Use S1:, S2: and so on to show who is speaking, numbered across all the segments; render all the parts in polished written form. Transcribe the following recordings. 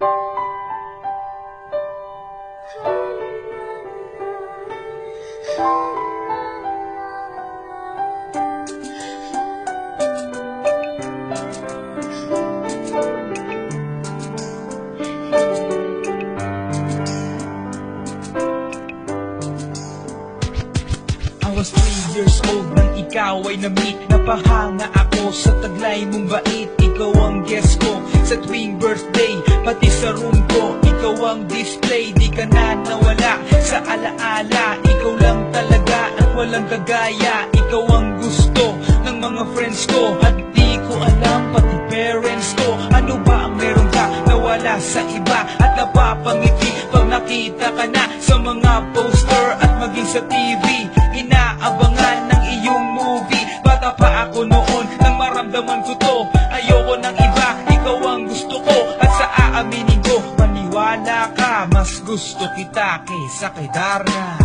S1: I was 3 years old nang ikaw ay na-meet. Napahanga ako sa taglay mong bait. Ikaw ang guest ko sa tuwing birthday, pati sa room ko. Ikaw ang display, di ka na nawala sa alaala. Ikaw lang talaga at walang kagaya. Ikaw ang gusto ng mga friends ko, at di ko alam pati parents ko. Ano ba ang meron ka nawala sa iba at napapangiti pag nakita ka na sa mga poster at maging sa TV? Inaabangan ng iyong movie. Bata pa ako noon nang maramdaman ko to. Ayoko ng iba, ikaw ang gusto ko. At sa aaminin ko, maniwala ka, mas gusto kita kaysa kay Darna.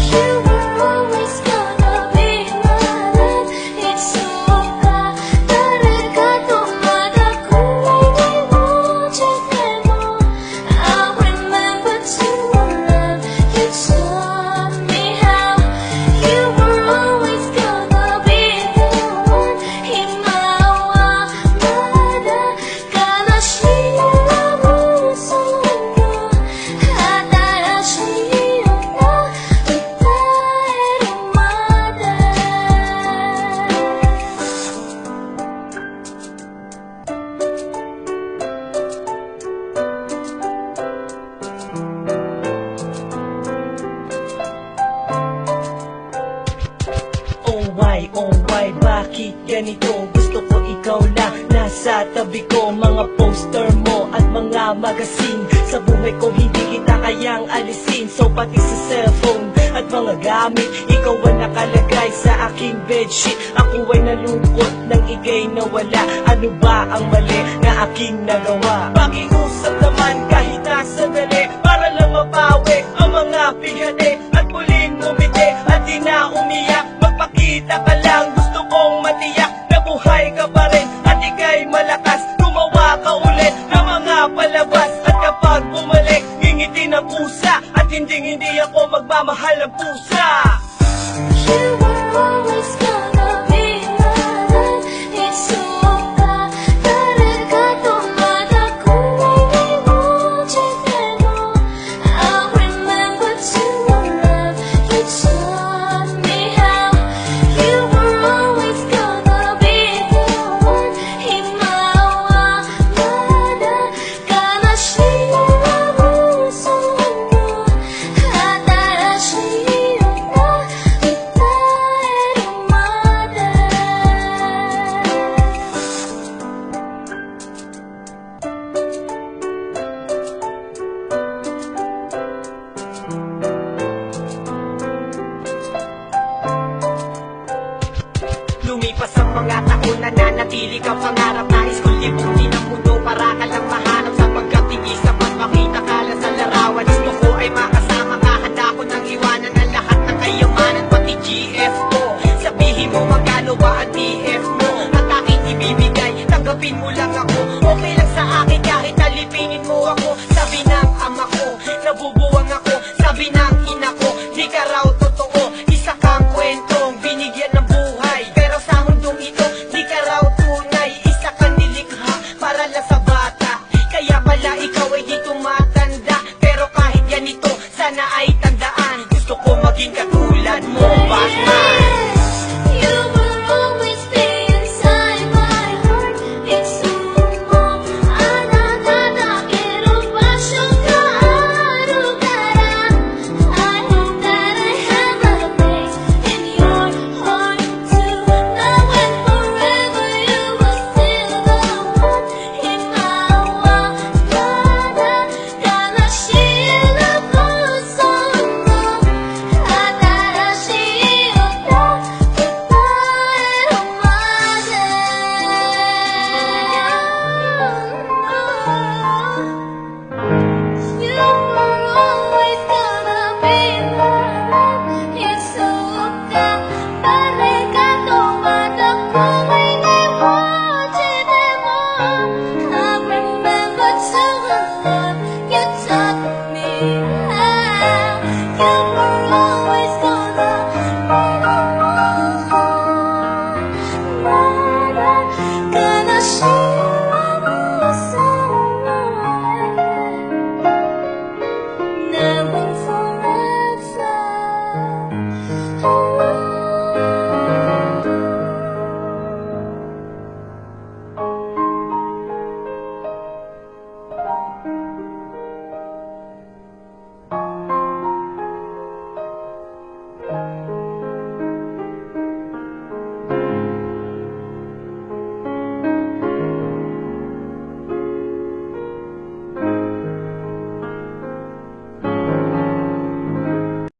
S2: You were always gonna be my love. It's so bad. talaga tumatago ay iwanan mo. I remember to love you taught me how. You were always gonna be the one. Himawamada ka na siya mo sa mundo. Hadara siya na
S3: Oh why, bakit ganito? Gusto ko ikaw lang nasa tabi ko. Mga poster mo at mga magazine sa buhay ko, hindi kita kayang alisin. So pati sa cellphone at mga gamit, ikaw ang nakalagay sa aking bedsheet. Ako ay nalungkot nang ika'y nawala. Ano ba ang mali na aking nagawa? Pakiusap naman kahit nasa dali, para lang mapawi ang mga bighati at muling umiti at di na umiyak. Magpakita ka lang, gusto kong matiyak na buhay ka pa rin at ika'y malakas. Gumawa ka ulit ng mga palabas, at kapag bumalik, ngingiti ng pusa, at hindi ako magmamahal ng pusa.
S2: You were always gonna be my love. It's so bad. talaga tumatago ay iwanan mo. I remember to love you taught me how. You were always gonna be the one. Himawamada ka na siya mo sa mundo. Hadara siya na
S3: Lumipas ang mga taon, nananatili kang pangarap. Nais kong libutin ang mundo para ka lang mahanap. Sapagkat hindi sapat makita ka lang sa larawan. Gusto ko ay makasama ka, handa ko nang iwanan ang lahat ng kayamanan, pati GF ko. Sabihin mo magkano ba ang TF mo at aking ibibigay. Tanggapin mo lang ako, okay lang sa akin kahit alipinin mo ako.